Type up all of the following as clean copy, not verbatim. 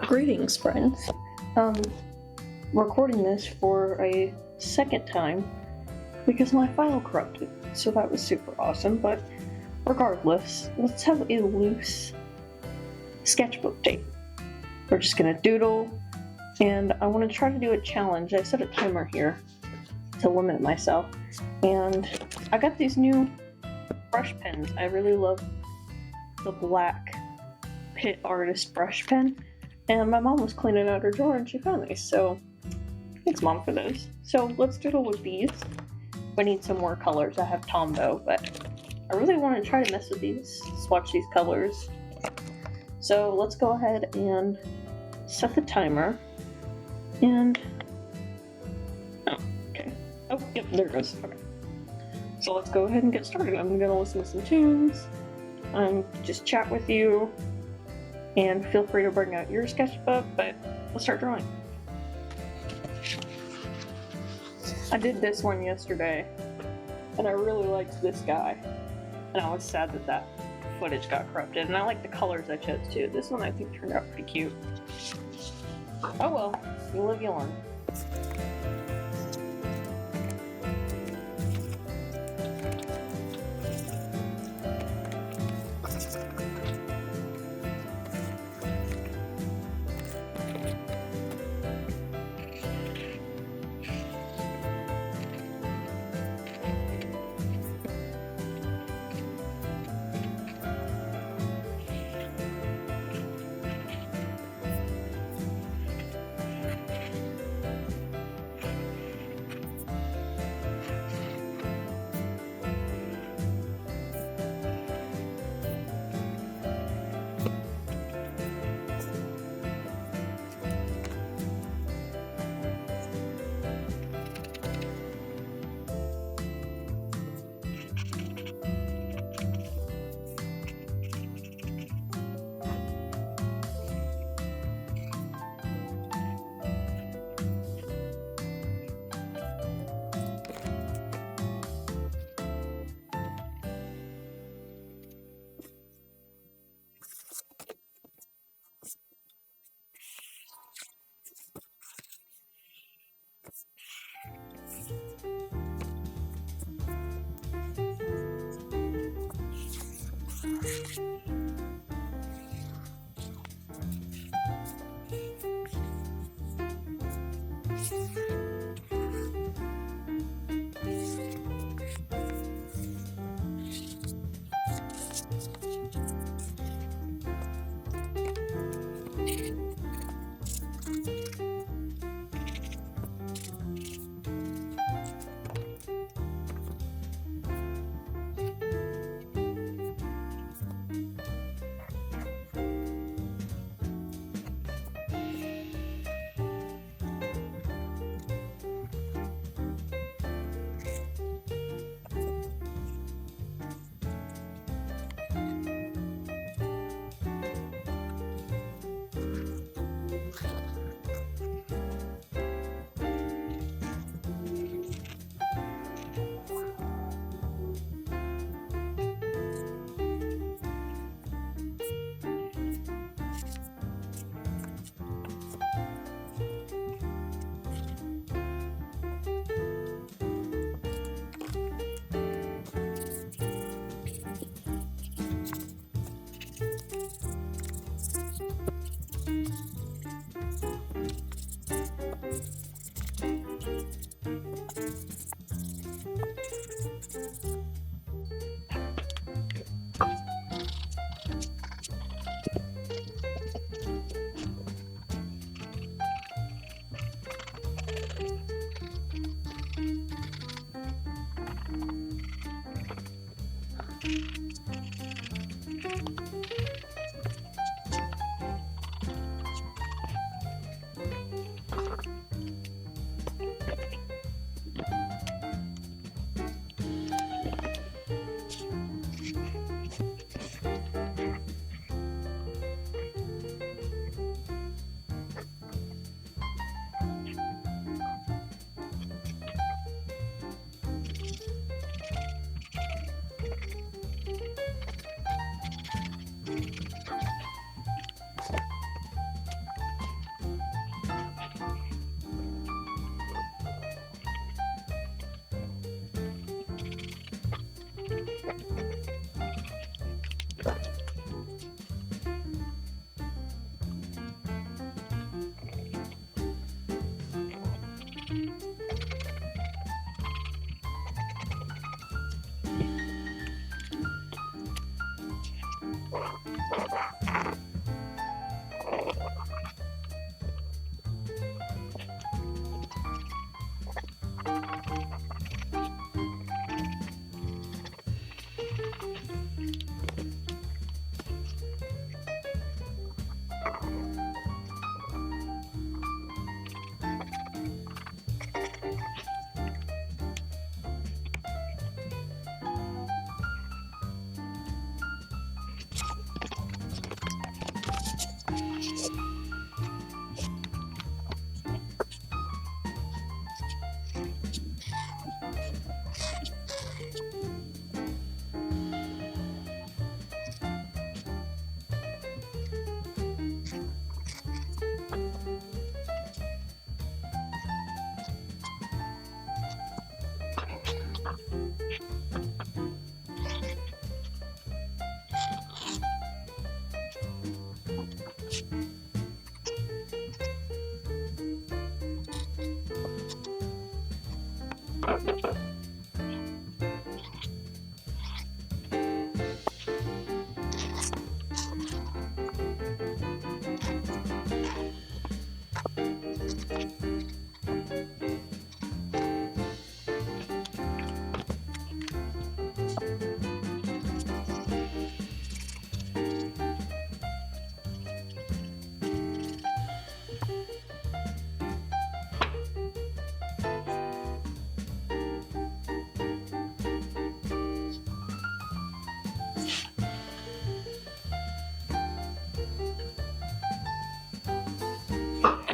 Greetings, friends. Um, Recording this for a second time because my file corrupted, so that was super awesome. But regardless, let's have a loose sketchbook date. We're just gonna doodle, and I want to try to do a challenge. I set a timer here to limit myself, and I got these new brush pens. I really love the black Pitt artist brush pen, and my mom was cleaning out her drawer and she found these, so thanks, Mom, for those. So let's doodle with these. We need some more colors. I have tombow, but I really want to try to mess with these, swatch these colors. So let's go ahead and set the timer. And oh, yep, there it goes. Okay. So let's go ahead and get started. I'm gonna listen to some tunes, just chat with you, and feel free to bring out your sketchbook, but let's start drawing. I did this one yesterday, and I really liked this guy, and I was sad that that footage got corrupted, and I like the colors I chose too. This one I think turned out pretty cute. Oh well, you live, you learn.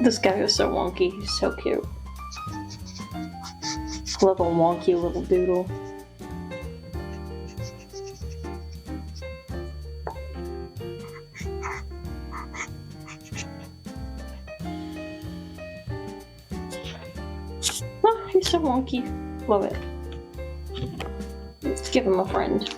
This guy is so wonky, he's so cute. Love a wonky little doodle. Oh, he's so wonky. Love it. Let's give him a friend.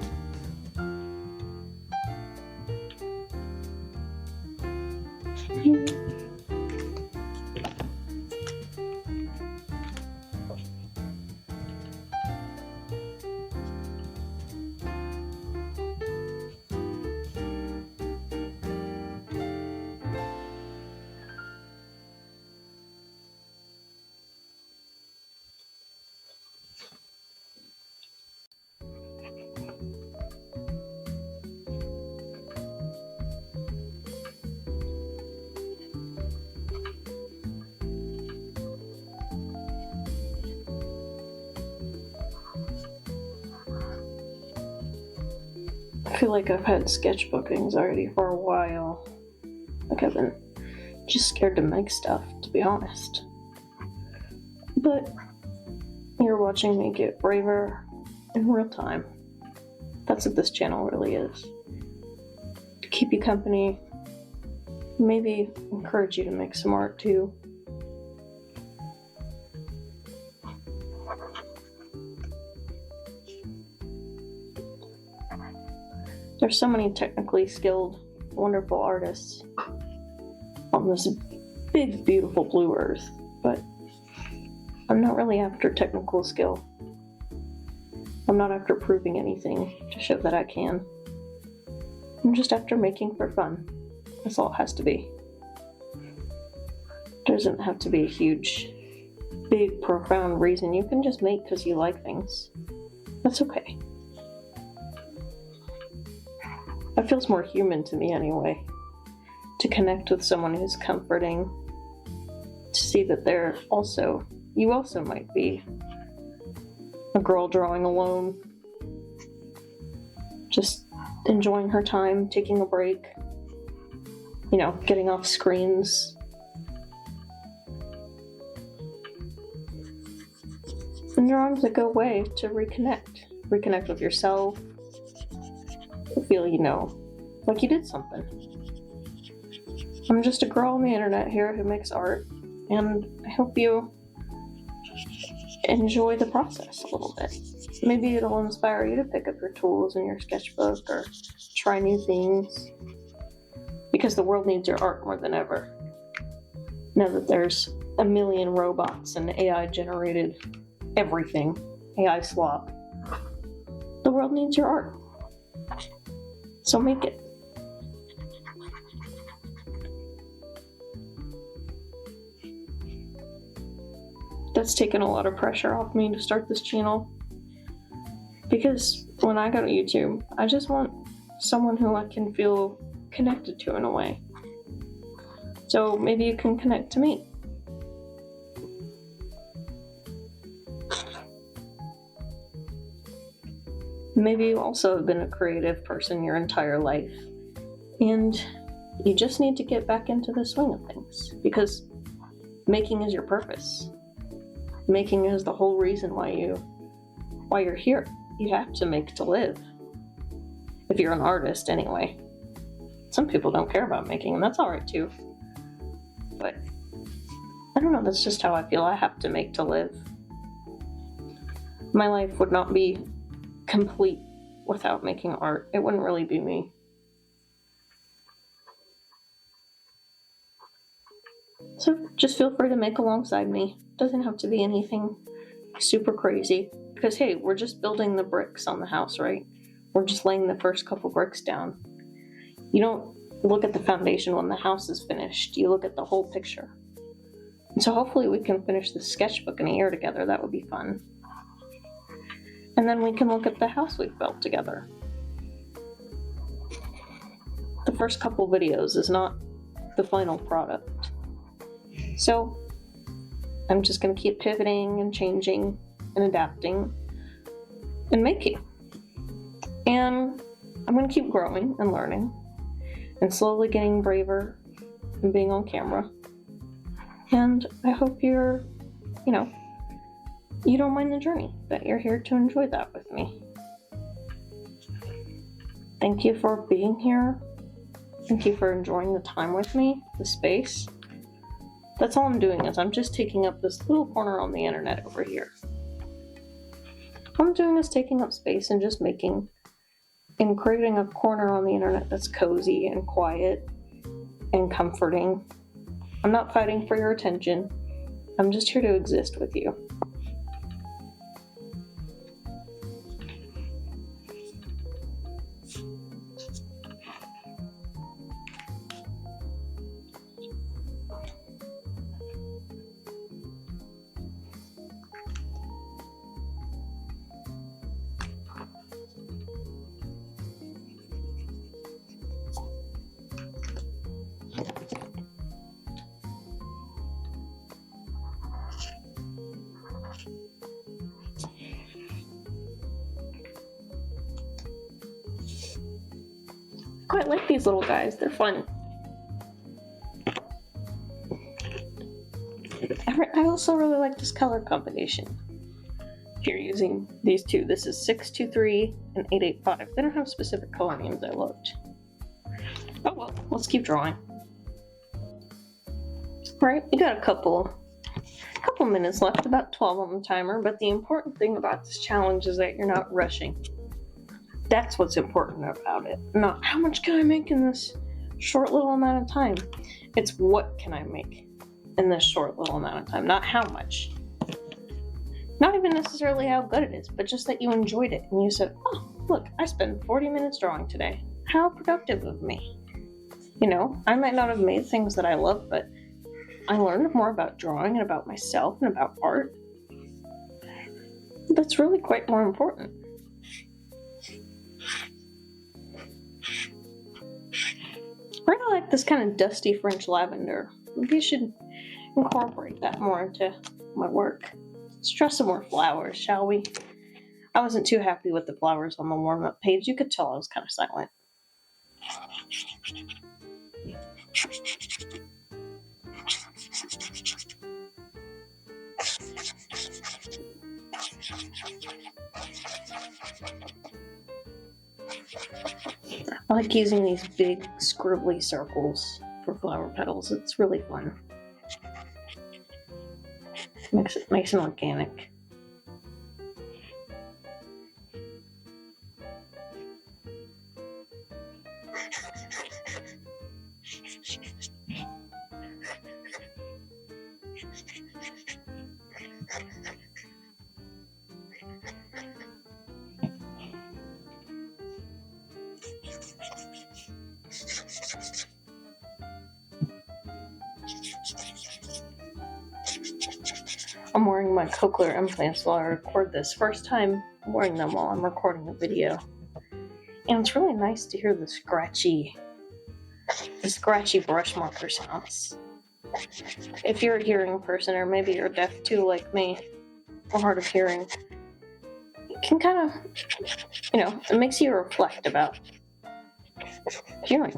I feel like I've had sketchbook anxiety for a while. Like I've been just scared to make stuff, to be honest. But you're watching me get braver in real time. That's what this channel really is. To keep you company, maybe encourage you to make some art too. There's so many technically skilled, wonderful artists on this big, beautiful blue earth, but I'm not really after technical skill. I'm not after proving anything to show that I can. I'm just after making for fun. That's all it has to be. It doesn't have to be a huge, big, profound reason. You can just make because you like things. That's okay. It feels more human to me anyway, to connect with someone who's comforting, to see that you also might be a girl drawing alone, just enjoying her time, taking a break, getting off screens. And drawings that go away to reconnect with yourself, to feel, like you did something. I'm just a girl on the internet here who makes art, and I hope you enjoy the process a little bit. Maybe it'll inspire you to pick up your tools in your sketchbook or try new things, because the world needs your art more than ever. Now that there's a million robots and AI generated everything, AI slop, the world needs your art. So make it. That's taken a lot of pressure off me to start this channel, because when I go to YouTube, I just want someone who I can feel connected to in a way. So maybe you can connect to me. Maybe you also have been a creative person your entire life, and you just need to get back into the swing of things, because making is your purpose. Making is the whole reason why you're here. You have to make to live. If you're an artist, anyway. Some people don't care about making, and that's all right too. But I don't know, that's just how I feel. I have to make to live. My life would not be complete without making art. It wouldn't really be me. So just feel free to make alongside me. Doesn't have to be anything super crazy because, hey, we're just building the bricks on the house, right? We're just laying the first couple bricks down. You don't look at the foundation when the house is finished. You look at the whole picture. And so hopefully we can finish the sketchbook in a year together. That would be fun. And then we can look at the house we've built together. The first couple videos is not the final product. So I'm just going to keep pivoting and changing and adapting and making. And I'm going to keep growing and learning and slowly getting braver and being on camera. And I hope you don't mind the journey, that you're here to enjoy that with me. Thank you for being here. Thank you for enjoying the time with me, the space. That's all I'm doing is I'm just taking up this little corner on the internet over here. All I'm doing is taking up space and just making and creating a corner on the internet that's cozy and quiet and comforting. I'm not fighting for your attention. I'm just here to exist with you. Quite like these little guys, they're fun. I also really like this color combination. Here using these two. This is 623 and 885. They don't have specific color names, I looked. Oh well, let's keep drawing. Alright, we got a couple minutes left, about 12 on the timer, but the important thing about this challenge is that you're not rushing. That's what's important about it. Not how much can I make in this short little amount of time. It's what can I make in this short little amount of time, not how much. Not even necessarily how good it is, but just that you enjoyed it and you said, oh, look, I spent 40 minutes drawing today. How productive of me. I might not have made things that I love, but I learned more about drawing and about myself and about art. That's really quite more important. I really like this kind of dusty French lavender. Maybe I should incorporate that more into my work. Let's draw some more flowers, shall we? I wasn't too happy with the flowers on the warm-up page. You could tell I was kind of silent. I like using these big scribbly circles for flower petals. It's really fun. Makes it nice and organic. I'm wearing my cochlear implants while I record this. First time wearing them while I'm recording a video. And it's really nice to hear the scratchy brush marker sounds. If you're a hearing person, or maybe you're deaf too like me, or hard of hearing, it can kind of, it makes you reflect about hearing.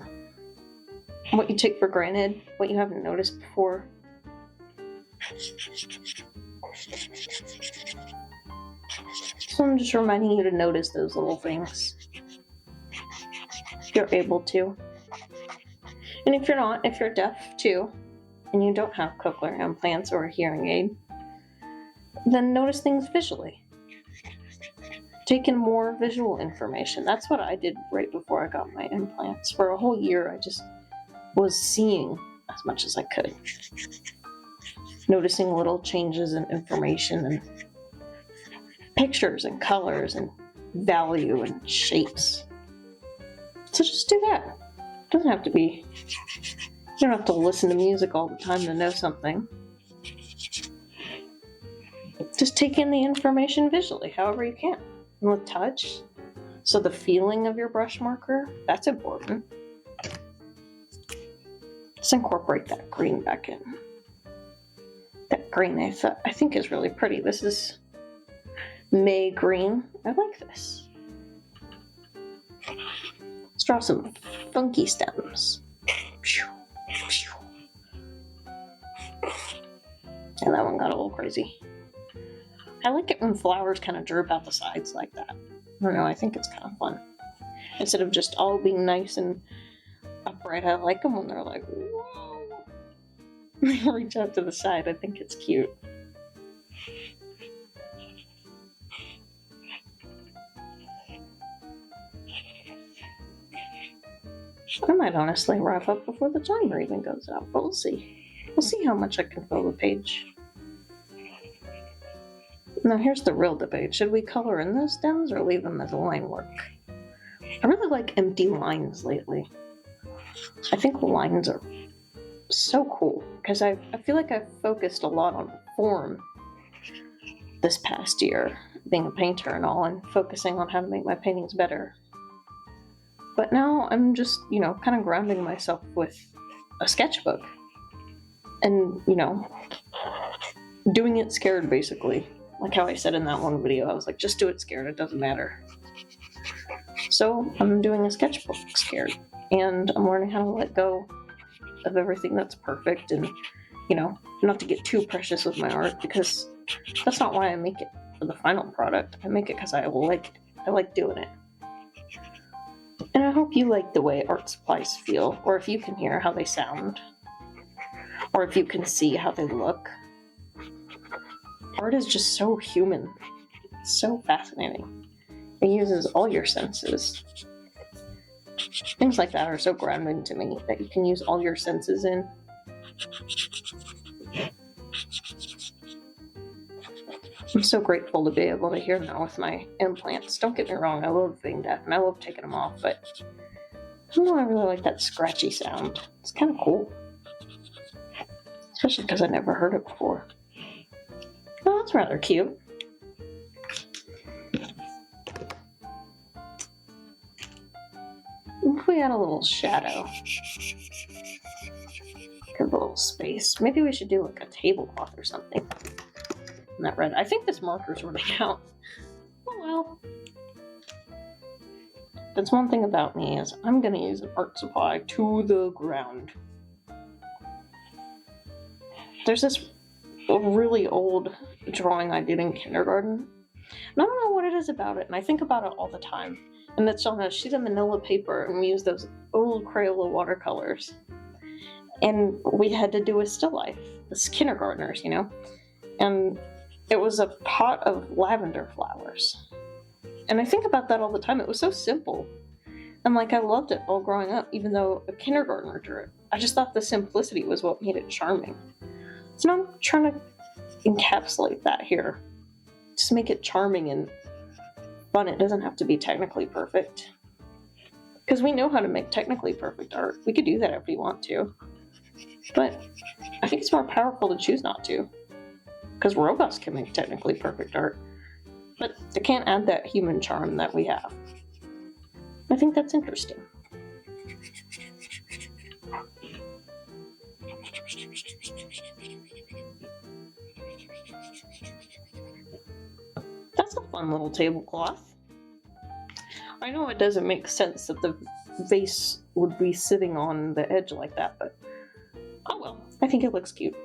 What you take for granted, what you haven't noticed before. So I'm just reminding you to notice those little things. If you're able to. And if you're not, if you're deaf too, and you don't have cochlear implants or a hearing aid, then notice things visually. Take in more visual information. That's what I did right before I got my implants. For a whole year, I just was seeing as much as I could. Noticing little changes in information and pictures and colors and value and shapes. So just do that. It doesn't have to be, you don't have to listen to music all the time to know something. Just take in the information visually, however you can, and with touch. So the feeling of your brush marker, that's important. Let's incorporate that green back in. That green I think is really pretty. This is May green. I like this. Let's draw some funky stems. And that one got a little crazy. I like it when flowers kind of droop out the sides like that. I don't know, I think it's kind of fun. Instead of just all being nice and upright, I like them when they're like, whoa. They reach out to the side. I think it's cute. I might honestly wrap up before the timer even goes out, but we'll see. We'll see how much I can fill the page. Now here's the real debate. Should we color in those stems or leave them as line work? I really like empty lines lately. I think lines are so cool because I feel like I've focused a lot on form this past year, being a painter and all, and focusing on how to make my paintings better. But now I'm just, kind of grounding myself with a sketchbook and, doing it scared basically. Like how I said in that one video, I was like, just do it scared, it doesn't matter. So I'm doing a sketchbook scared, and I'm learning how to let go of everything that's perfect and, not to get too precious with my art, because that's not why I make it for the final product. I make it because I like it. I like doing it. And I hope you like the way art supplies feel, or if you can hear how they sound, or if you can see how they look. Art is just so human. It's so fascinating. It uses all your senses. Things like that are so grounding to me, that you can use all your senses in. I'm so grateful to be able to hear now with my implants. Don't get me wrong, I love being deaf and I love taking them off, but I don't know, I really like that scratchy sound. It's kind of cool. Especially because I never heard it before. Oh, that's rather cute. If we add a little shadow, give a little space. Maybe we should do like a tablecloth or something. In that red. I think this marker's running out. Oh well. That's one thing about me, is I'm gonna use an art supply to the ground. There's this really old drawing I did in kindergarten, and I don't know what it is about it, and I think about it all the time. And it's on a sheet of manila paper, and we use those old Crayola watercolors. And we had to do a still life, as kindergartners, And it was a pot of lavender flowers. And I think about that all the time. It was so simple. And I loved it all growing up, even though a kindergartner drew it. I just thought the simplicity was what made it charming. So now I'm trying to encapsulate that here. Just make it charming and fun. It doesn't have to be technically perfect. Because we know how to make technically perfect art. We could do that if we want to. But I think it's more powerful to choose not to. Because robots can make technically perfect art. But they can't add that human charm that we have. I think that's interesting. That's a fun little tablecloth. I know it doesn't make sense that the vase would be sitting on the edge like that, but oh well, I think it looks cute.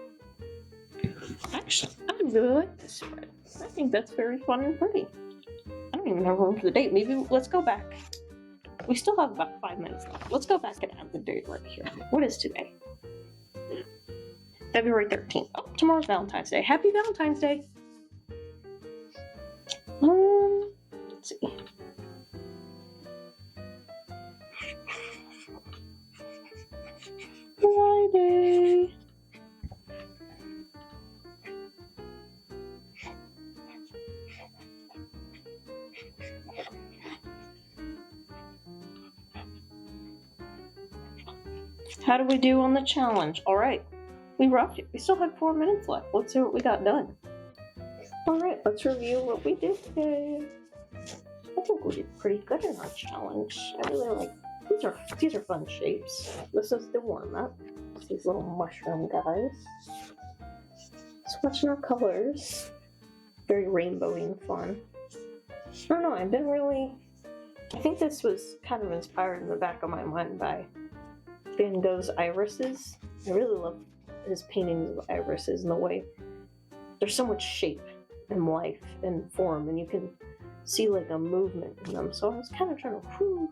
Actually, I really like this spread. I think that's very fun and pretty. I don't even have room for the date. Maybe let's go back. We still have about 5 minutes left. Let's go back and add the date right here. What is today? February 13th. Oh, tomorrow's Valentine's Day. Happy Valentine's Day! Let's see. Friday. How do we do on the challenge? Alright, we rocked it. We still have 4 minutes left. Let's see what we got done. Alright, let's review what we did today. I think we did pretty good in our challenge. I really like these are fun shapes. This is the warm-up. These little mushroom guys. Swatching our colors. Very rainbowy and fun. I don't know, I think this was kind of inspired in the back of my mind by Van Gogh's irises. I really love his paintings of irises and the way there's so much shape and life and form, and you can see like a movement in them. So I was kind of trying to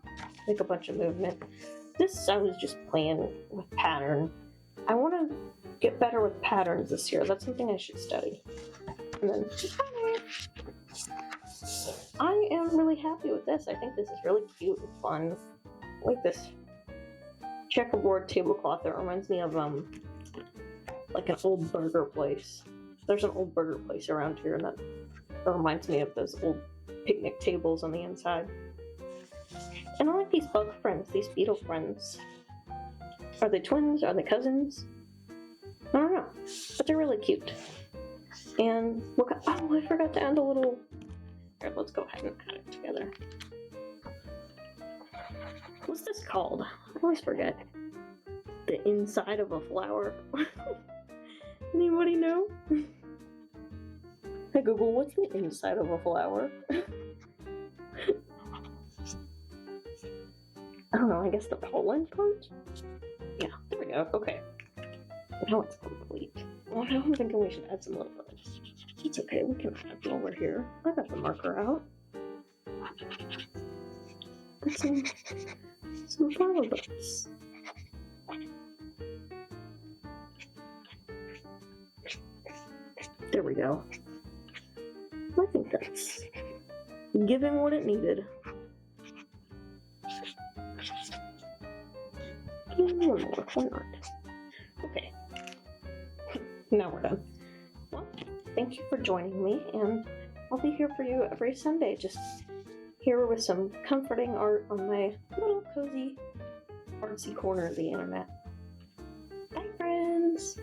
make a bunch of movement. This I was just playing with pattern. I want to get better with patterns this year. That's something I should study. And then I am really happy with this. I think this is really cute and fun. I like this checkerboard tablecloth. It reminds me of like an old burger place. There's an old burger place around here, and that reminds me of those old picnic tables on the inside. And I like these bug friends, these beetle friends. Are they twins? Are they cousins? I don't know, but they're really cute. And look, oh, I forgot to add a little. Here, let's go ahead and add it together. What's this called? I always forget. The inside of a flower. Anybody know? Hey Google, what's the inside of a flower? I don't know, I guess the pollen part? Yeah, there we go, okay. Now it's complete. Well, now I'm thinking we should add some little buds. It's okay, we can add them over here. I got the marker out. And some flower buds. There we go. I think that's giving what it needed. And one more, why not? Okay. Now we're done. Well, thank you for joining me, and I'll be here for you every Sunday, just here with some comforting art on my little cozy artsy corner of the internet. Bye, friends!